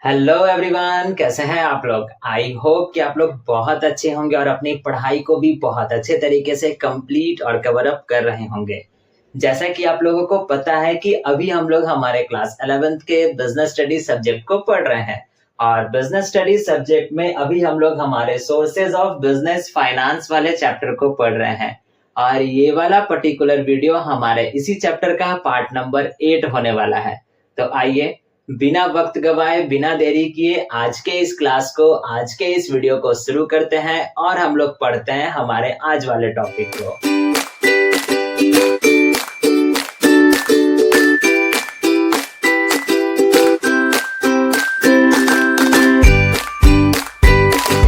Hello everyone, कैसे हैं आप लोग। आई होप कि आप लोग बहुत अच्छे होंगे और अपनी पढ़ाई को भी बहुत अच्छे तरीके से कंप्लीट और कवर अप कर रहे होंगे। जैसा कि आप लोगों को पता है कि अभी हम लोग हमारे क्लास 11th के बिजनेस स्टडीज सब्जेक्ट को पढ़ रहे हैं और बिजनेस स्टडीज सब्जेक्ट में अभी हम लोग हमारे सोर्सेज ऑफ बिजनेस फाइनेंस वाले चैप्टर को पढ़ रहे हैं। और ये वाला पर्टिकुलर वीडियो हमारे इसी चैप्टर का पार्ट नंबर 8 होने वाला है। तो आइए बिना वक्त गवाए, बिना देरी किए आज के इस क्लास को, आज के इस वीडियो को शुरू करते हैं और हम लोग पढ़ते हैं हमारे आज वाले टॉपिक को।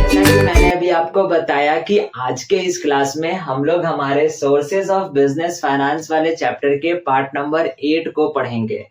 जैसा कि मैंने अभी आपको बताया कि आज के इस क्लास में हम लोग हमारे सोर्सेज ऑफ बिजनेस फाइनेंस वाले चैप्टर के पार्ट नंबर 8 को पढ़ेंगे।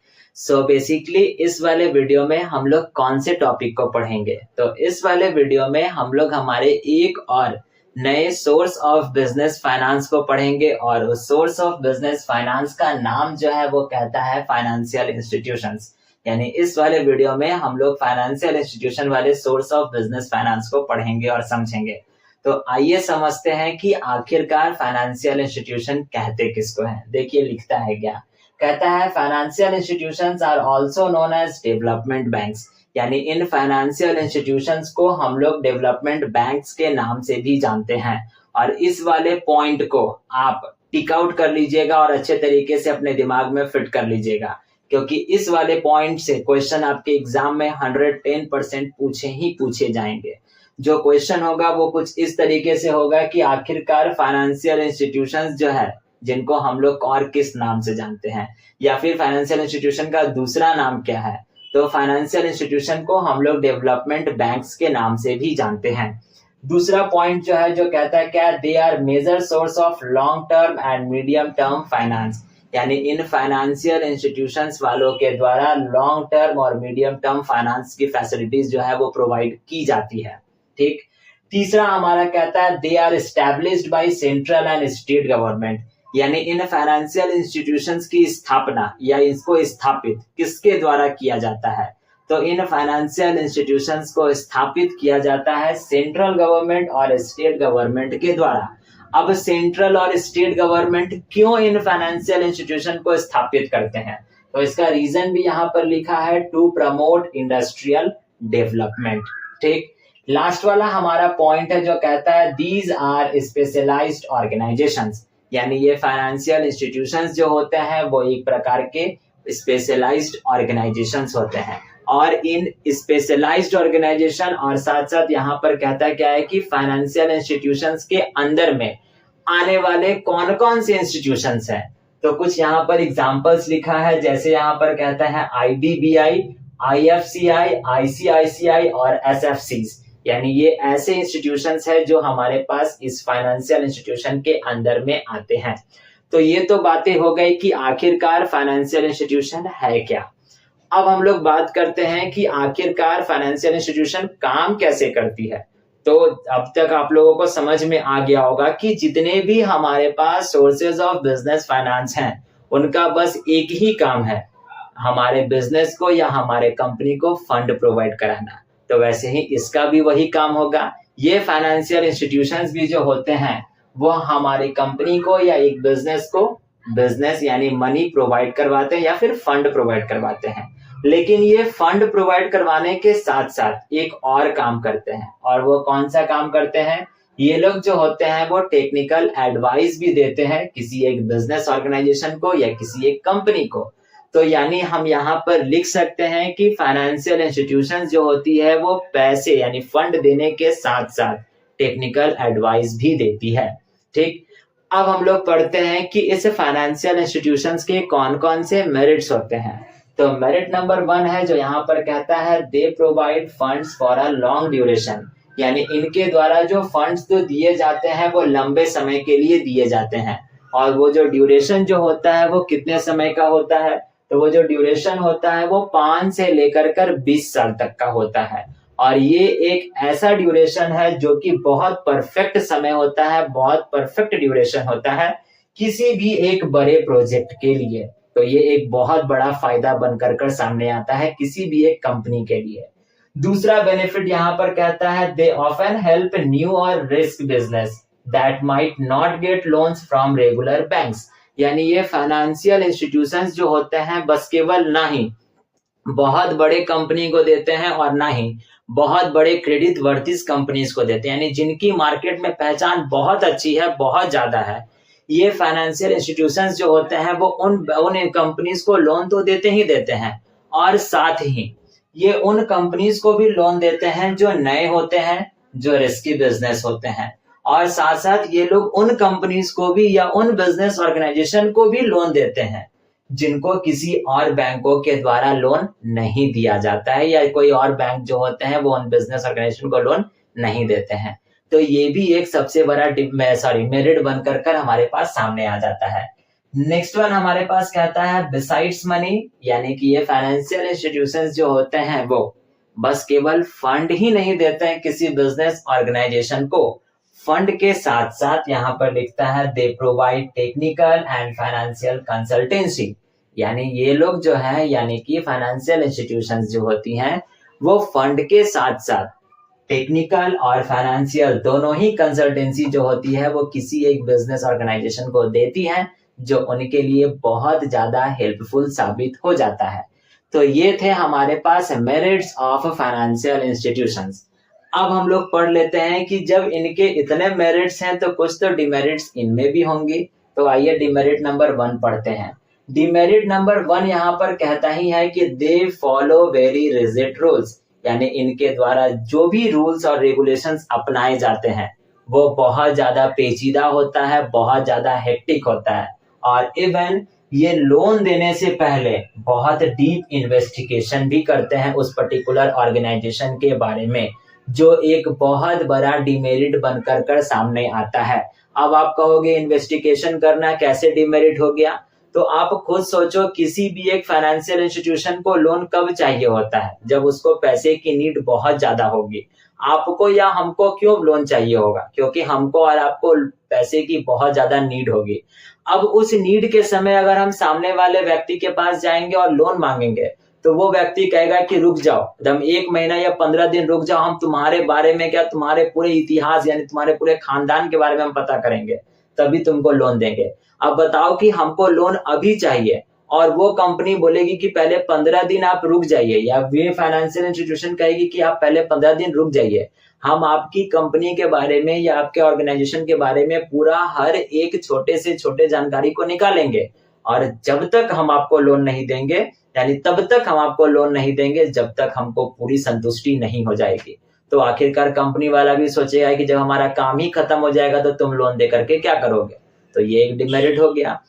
बेसिकली इस वाले वीडियो में हम लोग कौन से टॉपिक को पढ़ेंगे, तो इस वाले वीडियो में हम लोग हमारे एक और नए सोर्स ऑफ बिजनेस फाइनेंस को पढ़ेंगे और उस सोर्स ऑफ बिजनेस फाइनेंस का नाम जो है वो कहता है फाइनेंशियल इंस्टीट्यूशंस। यानी इस वाले वीडियो में हम लोग फाइनेंशियल इंस्टीट्यूशन वाले सोर्स ऑफ बिजनेस फाइनेंस को पढ़ेंगे और समझेंगे। तो आइए समझते हैं कि आखिरकार फाइनेंशियल इंस्टीट्यूशन कहते किसको हैं। देखिए लिखता है क्या, कहता है financial institutions are also known as development banks. यानी इन फाइनेंशियल इंस्टीट्यूशंस को हम लोग डेवलपमेंट बैंक्स के नाम से भी जानते हैं। और इस वाले पॉइंट को आप टिक आउट कर लीजिएगा और अच्छे तरीके से अपने दिमाग में फिट कर लीजिएगा, क्योंकि इस वाले पॉइंट से क्वेश्चन आपके एग्जाम में 110% पूछे ही पूछे जाएंगे। जो क्वेश्चन होगा वो कुछ इस तरीके से होगा कि आखिरकार फाइनेंशियल इंस्टीट्यूशंस जो है जिनको हम लोग और किस नाम से जानते हैं, या फिर फाइनेंशियल इंस्टीट्यूशन का दूसरा नाम क्या है। तो फाइनेंशियल इंस्टीट्यूशन को हम लोग डेवलपमेंट बैंक्स के नाम से भी जानते हैं। दूसरा पॉइंट जो है जो कहता है क्या, they are major source of long term and medium term finance. यानी इन फाइनेंशियल इंस्टीट्यूशंस वालों के द्वारा लॉन्ग टर्म और मीडियम टर्म फाइनेंस की फैसिलिटीज जो है वो प्रोवाइड की जाती है। ठीक। तीसरा हमारा कहता है they are established by central and state government. यानी इन फाइनेंशियल इंस्टीट्यूशंस की स्थापना या इसको स्थापित किसके द्वारा किया जाता है, तो इन फाइनेंशियल इंस्टीट्यूशंस को स्थापित किया जाता है सेंट्रल गवर्नमेंट और स्टेट गवर्नमेंट के द्वारा। अब सेंट्रल और स्टेट गवर्नमेंट क्यों इन फाइनेंशियल इंस्टीट्यूशन को स्थापित करते हैं, तो इसका रीजन भी यहाँ पर लिखा है, टू प्रमोट इंडस्ट्रियल डेवलपमेंट। ठीक। लास्ट वाला हमारा पॉइंट है जो कहता है दीज आर स्पेशलाइज्ड ऑर्गेनाइजेशंस। यानी ये फाइनेंशियल इंस्टीट्यूशंस जो होते हैं वो एक प्रकार के स्पेशलाइज्ड ऑर्गेनाइजेशंस होते हैं। और इन स्पेशलाइज्ड ऑर्गेनाइजेशन और साथ साथ यहाँ पर कहता क्या है कि फाइनेंशियल इंस्टीट्यूशंस के अंदर में आने वाले कौन कौन से इंस्टीट्यूशंस हैं, तो कुछ यहाँ पर एग्जांपल्स लिखा है। जैसे यहाँ पर कहता है IDBI, IFCI, ICICI और SFCs। यानी ये ऐसे इंस्टीट्यूशंस है जो हमारे पास इस फाइनेंशियल इंस्टीट्यूशन के अंदर में आते हैं। तो ये तो बातें हो गई कि आखिरकार फाइनेंशियल इंस्टीट्यूशन है क्या। अब हम लोग बात करते हैं कि आखिरकार फाइनेंशियल इंस्टीट्यूशन काम कैसे करती है। तो अब तक आप लोगों को समझ में आ गया होगा कि जितने भी हमारे पास सोर्सेज ऑफ बिजनेस फाइनेंस हैं उनका बस एक ही काम है, हमारे बिजनेस को या हमारे कंपनी को फंड प्रोवाइड कराना। तो वैसे ही इसका भी वही काम होगा। ये फाइनेंशियल इंस्टीट्यूशंस भी जो होते हैं वो हमारी कंपनी को या एक बिजनेस को बिजनेस यानी मनी प्रोवाइड करवाते हैं या फिर फंड प्रोवाइड करवाते हैं। लेकिन ये फंड प्रोवाइड करवाने के साथ साथ एक और काम करते हैं, और वो कौन सा काम करते हैं, ये लोग जो होते हैं वो टेक्निकल एडवाइस भी देते हैं किसी एक बिजनेस ऑर्गेनाइजेशन को या किसी एक कंपनी को। तो यानी हम यहाँ पर लिख सकते हैं कि फाइनेंशियल इंस्टीट्यूशंस जो होती है वो पैसे यानी फंड देने के साथ साथ टेक्निकल एडवाइस भी देती है। ठीक। अब हम लोग पढ़ते हैं कि इस फाइनेंशियल इंस्टीट्यूशंस के कौन कौन से मेरिट्स होते हैं। तो मेरिट नंबर 1 है जो यहाँ पर कहता है they provide funds for a long duration. यानी इनके द्वारा जो फंड्स तो दिए जाते हैं वो लंबे समय के लिए दिए जाते हैं। और वो जो ड्यूरेशन जो होता है वो कितने समय का होता है, तो वो जो ड्यूरेशन होता है वो 5 से लेकर कर 20 साल तक का होता है। और ये एक ऐसा ड्यूरेशन है जो कि बहुत परफेक्ट समय होता है, बहुत परफेक्ट ड्यूरेशन होता है किसी भी एक बड़े प्रोजेक्ट के लिए। तो ये एक बहुत बड़ा फायदा बनकर कर सामने आता है किसी भी एक कंपनी के लिए। दूसरा बेनिफिट यहाँ पर कहता है दे ऑफन हेल्प न्यू और risk business that might not gate loans from regular banks. यानी ये फाइनेंशियल इंस्टीट्यूशंस जो होते हैं बस केवल ना ही बहुत बड़े कंपनी को देते हैं और ना ही बहुत बड़े क्रेडिट वर्थिस कंपनीज को देते हैं, यानी जिनकी मार्केट में पहचान बहुत अच्छी है, बहुत ज्यादा है, ये फाइनेंशियल इंस्टीट्यूशंस जो होते हैं वो उन कंपनीज को लोन तो देते ही देते हैं और साथ ही ये उन कंपनीज को भी लोन देते हैं जो नए होते हैं, जो रिस्की बिजनेस होते हैं, और साथ साथ ये लोग उन कंपनीज को भी या उन बिजनेस ऑर्गेनाइजेशन को भी लोन देते हैं जिनको किसी और बैंकों के द्वारा लोन नहीं दिया जाता है, या कोई और बैंक जो होते हैं वो उन बिजनेस ऑर्गेनाइजेशन को लोन नहीं देते हैं। तो ये भी एक सबसे बड़ा मेरिट बनकर कर हमारे पास सामने आ जाता है। नेक्स्ट वन हमारे पास कहता है बिसाइड्स मनी, यानी कि ये फाइनेंशियल इंस्टीट्यूशंस जो होते हैं वो बस केवल फंड ही नहीं देते हैं किसी बिजनेस ऑर्गेनाइजेशन को, फंड के साथ साथ यहाँ पर लिखता है they provide technical and financial consultancy. यानी ये लोग जो है, यानी कि फाइनेंशियल इंस्टीट्यूशंस जो होती हैं वो फंड के साथ साथ टेक्निकल और फाइनेंशियल दोनों ही कंसल्टेंसी जो होती है वो किसी एक बिजनेस ऑर्गेनाइजेशन को देती है, जो उनके लिए बहुत ज्यादा हेल्पफुल साबित हो जाता है। तो ये थे हमारे पास मेरिट्स ऑफ फाइनेंशियल इंस्टीट्यूशंस। अब हम लोग पढ़ लेते हैं कि जब इनके इतने मेरिट्स हैं तो कुछ तो डिमेरिट्स इनमें भी होंगी। तो आइए डिमेरिट नंबर 1 पढ़ते हैं। डिमेरिट नंबर 1 यहाँ पर कहता ही है कि they follow very rigid rules, यानी इनके द्वारा जो भी रूल्स और रेगुलेशंस अपनाए जाते हैं वो बहुत ज्यादा पेचीदा होता है, बहुत ज्यादा हेक्टिक होता है, और इवन ये लोन देने से पहले बहुत डीप इन्वेस्टिगेशन भी करते हैं उस पर्टिकुलर ऑर्गेनाइजेशन के बारे में, जो एक बहुत बड़ा डिमेरिट बनकर कर सामने आता है। अब आप कहोगे इन्वेस्टिगेशन करना कैसे डिमेरिट हो गया? तो आप खुद सोचो, किसी भी एक फाइनेंशियल इंस्टीट्यूशन को लोन कब चाहिए होता है? जब उसको पैसे की नीड बहुत ज्यादा होगी। आपको या हमको क्यों लोन चाहिए होगा? क्योंकि हमको और आपको पैसे की बहुत ज्यादा नीड होगी। अब उस नीड के समय अगर हम सामने वाले व्यक्ति के पास जाएंगे और लोन मांगेंगे तो वो व्यक्ति कहेगा कि रुक जाओ, हम 1 महीना या 15 दिन रुक जाओ, हम तुम्हारे बारे में क्या, तुम्हारे पूरे इतिहास यानी तुम्हारे पूरे खानदान के बारे में हम पता करेंगे, तभी तुमको लोन देंगे। अब बताओ कि हमको लोन अभी चाहिए और वो कंपनी बोलेगी कि पहले 15 दिन आप रुक जाइए, या वे फाइनेंशियल इंस्टीट्यूशन कहेगी कि आप पहले 15 दिन रुक जाइए, हम आपकी कंपनी के बारे में या आपके ऑर्गेनाइजेशन के बारे में पूरा हर एक छोटे से छोटे जानकारी को निकालेंगे, और जब तक हम आपको लोन नहीं देंगे, यानी तब तक हम आपको लोन नहीं देंगे जब तक हमको पूरी संतुष्टि नहीं हो जाएगी। तो आखिरकार कंपनी वाला भी सोचेगा कि जब हमारा काम ही खत्म हो जाएगा तो तुम लोन दे करके क्या करोगे? तो ये एक डिमेरिट हो गया।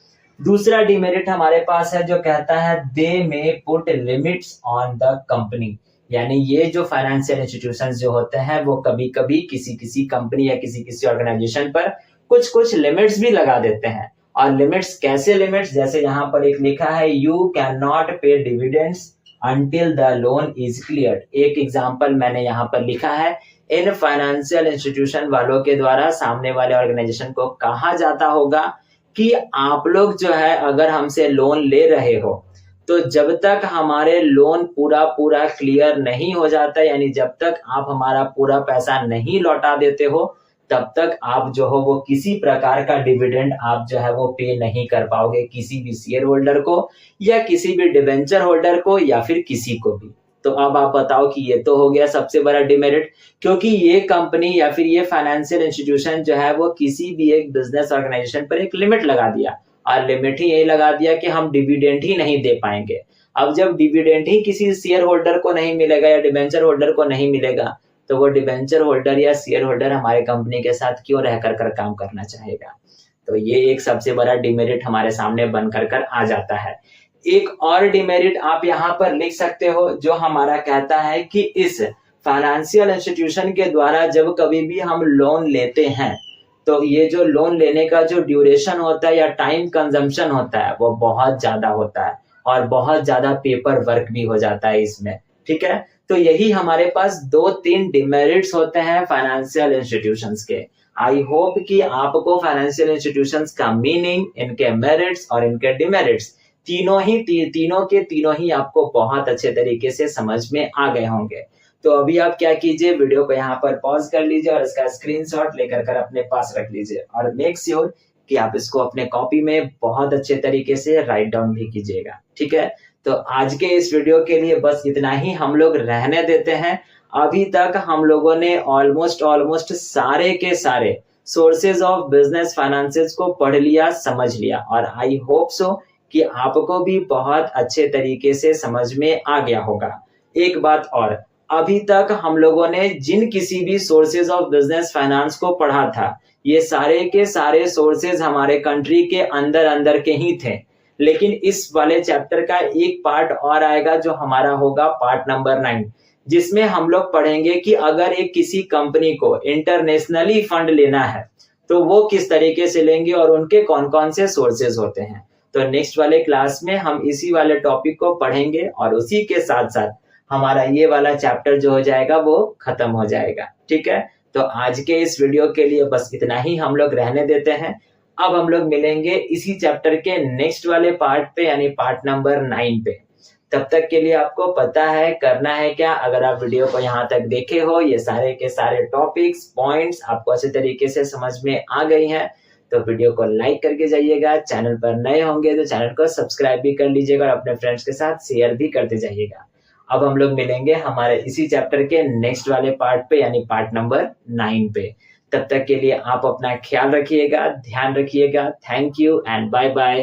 दूसरा डिमेरिट हमारे पास है जो कहता है they may put limits on the company, यानी ये जो फाइनेंशियल इंस्टीट्यूशंस जो होते हैं वो कभी कभी किसी कंपनी या किसी ऑर्गेनाइजेशन पर कुछ लिमिट्स भी लगा देते हैं। और लिमिट्स कैसे लिमिट्स? जैसे यहाँ पर एक लिखा है यू कैन नॉट पे dividends until the loan is clear. एक एग्जांपल मैंने यहाँ पर लिखा है, इन फाइनेंशियल इंस्टीट्यूशन वालों के द्वारा सामने वाले ऑर्गेनाइजेशन को कहा जाता होगा कि आप लोग जो है अगर हमसे लोन ले रहे हो तो जब तक हमारे लोन पूरा क्लियर नहीं हो जाता, यानी जब तक आप हमारा पूरा पैसा नहीं लौटा देते हो, तब तक आप जो हो वो किसी प्रकार का डिविडेंड आप जो है वो पे नहीं कर पाओगे किसी भी शेयर होल्डर को या किसी भी डिवेंचर होल्डर को या फिर किसी को भी। तो अब आप बताओ कि ये तो हो गया सबसे बड़ा डिमेरिट, क्योंकि ये कंपनी या फिर ये फाइनेंशियल इंस्टीट्यूशन जो है वो किसी भी एक बिजनेस ऑर्गेनाइजेशन पर एक लिमिट लगा दिया, और लिमिट ही यही लगा दिया कि हम डिविडेंड ही नहीं दे पाएंगे। अब जब डिविडेंड ही किसी शेयर होल्डर को नहीं मिलेगा या डिवेंचर होल्डर को नहीं मिलेगा, तो वो डिवेंचर होल्डर या शेयर होल्डर हमारे कंपनी के साथ क्यों रह कर काम करना चाहेगा? तो ये एक सबसे बड़ा डिमेरिट हमारे सामने बनकर आ जाता है। एक और डिमेरिट आप यहाँ पर लिख सकते हो जो हमारा कहता है कि इस फाइनेंशियल इंस्टीट्यूशन के द्वारा जब कभी भी हम लोन लेते हैं तो ये जो लोन लेने का जो ड्यूरेशन होता है या टाइम कंजम्पशन होता है वो बहुत ज्यादा होता है और बहुत ज्यादा पेपर वर्क भी हो जाता है इसमें, ठीक है। तो यही हमारे पास 2-3 डिमेरिट्स होते हैं फाइनेंशियल इंस्टीट्यूशंस के। आई होप कि आपको फाइनेंशियल इंस्टीट्यूशंस का मीनिंग, इनके मेरिट्स और इनके डिमेरिट्स तीनों ही आपको बहुत अच्छे तरीके से समझ में आ गए होंगे। तो अभी आप क्या कीजिए, वीडियो को यहाँ पर पॉज कर लीजिए और इसका स्क्रीनशॉट लेकर कर अपने पास रख लीजिए और मेक श्योर कि आप इसको अपने कॉपी में बहुत अच्छे तरीके से राइट डाउन भी कीजिएगा। ठीक है, तो आज के इस वीडियो के लिए बस इतना ही हम लोग रहने देते हैं। अभी तक हम लोगों ने ऑलमोस्ट सारे के सारे सोर्सेज ऑफ बिजनेस फाइनेंसेस को पढ़ लिया, समझ लिया और आई होप सो कि आपको भी बहुत अच्छे तरीके से समझ में आ गया होगा। एक बात और, अभी तक हम लोगों ने जिन किसी भी सोर्सेज ऑफ बिजनेस फाइनेंस को पढ़ा था, ये सारे के सारे सोर्सेज हमारे कंट्री के अंदर अंदर के ही थे। लेकिन इस वाले चैप्टर का एक पार्ट और आएगा जो हमारा होगा पार्ट नंबर 9, जिसमें हम लोग पढ़ेंगे कि अगर एक किसी कंपनी को इंटरनेशनली फंड लेना है तो वो किस तरीके से लेंगे और उनके कौन कौन से सोर्सेज होते हैं। तो नेक्स्ट वाले क्लास में हम इसी वाले टॉपिक को पढ़ेंगे और उसी के साथ साथ हमारा ये वाला चैप्टर जो हो जाएगा वो खत्म हो जाएगा। ठीक है, तो आज के इस वीडियो के लिए बस इतना ही हम लोग रहने देते हैं। अब हम लोग मिलेंगे इसी चैप्टर के नेक्स्ट वाले पार्ट पे, यानी पार्ट नंबर 9 पे। तब तक के लिए आपको पता है करना है क्या, अगर आप वीडियो को यहाँ तक देखे हो, ये सारे के सारे टॉपिक्स पॉइंट्स आपको अच्छे तरीके से समझ में आ गई हैं, तो वीडियो को लाइक करके जाइएगा। चैनल पर नए होंगे तो चैनल को सब्सक्राइब भी कर लीजिएगा और अपने फ्रेंड्स के साथ शेयर भी करते जाइएगा। अब हम लोग मिलेंगे हमारे इसी चैप्टर के नेक्स्ट वाले पार्ट पे, यानी पार्ट नंबर 9 पे। तब तक के लिए आप अपना ख्याल रखिएगा, ध्यान रखिएगा। Thank you and bye bye.